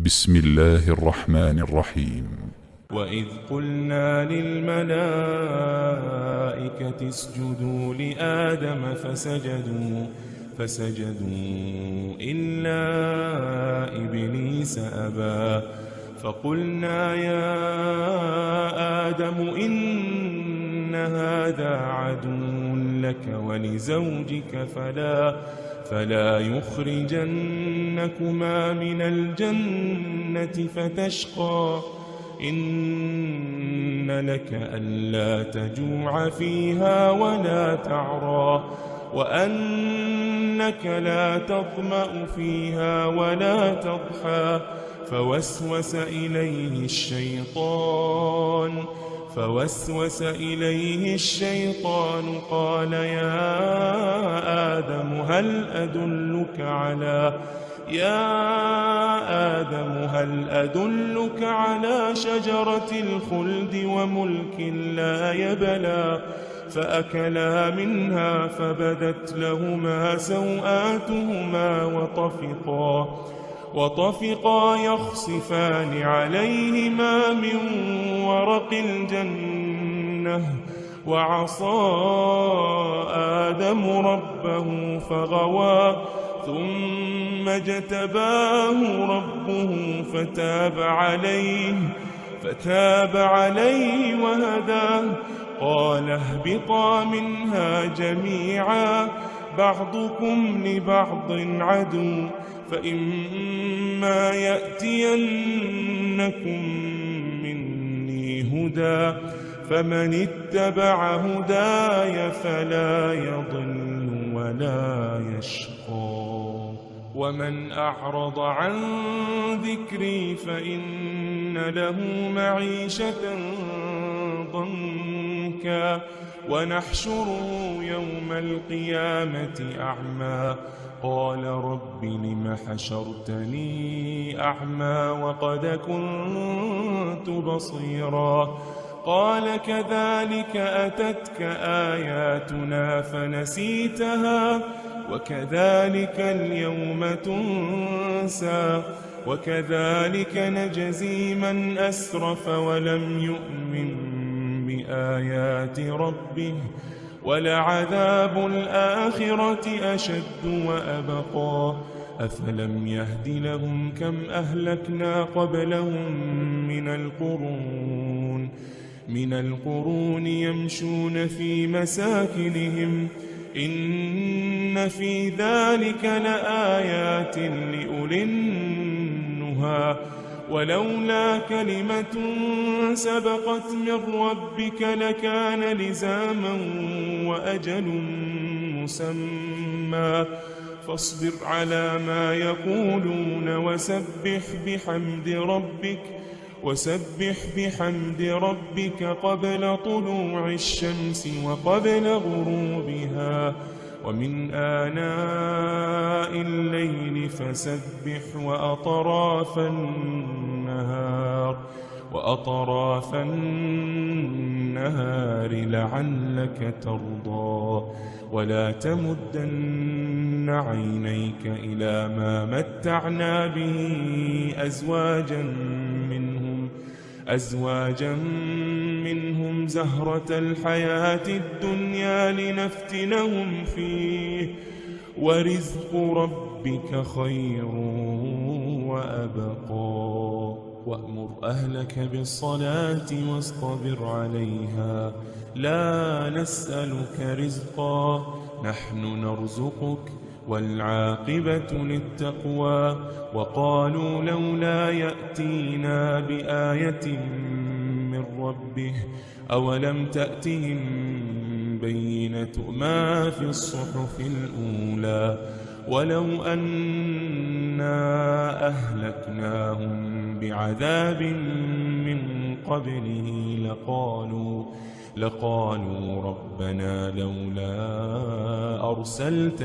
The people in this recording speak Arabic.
بسم الله الرحمن الرحيم. وإذ قلنا للملائكة اسجدوا لآدم فسجدوا إلا إبليس أبى فقلنا يا آدم إن هذا عدو لك ولزوجك فلا يخرجنكما من الجنة فتشقى إن لك ألا تجوع فيها ولا تعرى وأنك لا تظمأ فيها ولا تضحى فوسوس إليه الشيطان قال يا آدم هل أدلك على شجرة الخلد وملك لا يبلى فأكلا منها فبدت لهما سوآتهما وطفقا يخصفان عليهما من ورق الجنة وعصى آدم ربه فغوى ثم اجتباه ربه فتاب عليه وهداه قال اهبطا منها جميعا بعضكم لبعض عدو فإما يأتينكم مني هدى فمن اتبع هداي فلا يضل ولا يشقى ومن أعرض عن ذكري فإن له معيشة ضنكا ونحشره يوم القيامة أعمى قال رب لم حشرتني أعمى وقد كنت بصيرا قال كذلك أتتك آياتنا فنسيتها وكذلك اليوم تنسى وكذلك نجزي من أسرف ولم يؤمن بآيات ربه ولعذاب الآخرة أشد وأبقى أفلم يهد لهم كم أهلكنا قبلهم من القرون يمشون في مساكنهم إن في ذلك لآيات لأولي النهى ولولا كلمة سبقت من ربك لكان لزاما وأجل مسمى فاصبر على ما يقولون وسبح بحمد ربك قبل طلوع الشمس وقبل غروبها ومن آناء الليل فسبح وأطراف النهار لعلك ترضى ولا تمدن عينيك إلى ما متعنا به أزواجا منهم زهرة الحياة الدنيا لنفتنهم فيه ورزق ربك خير وأبقى وأمر أهلك بالصلاة واصطبر عليها لا نسألك رزقا نحن نرزقك والعاقبة للتقوى وقالوا لولا يأتينا بآية من ربه أولم تأتهم بينة ما في الصحف الأولى ولو أنا أهلكناهم بعذاب من قبله لقالوا ربنا لولا أرسلت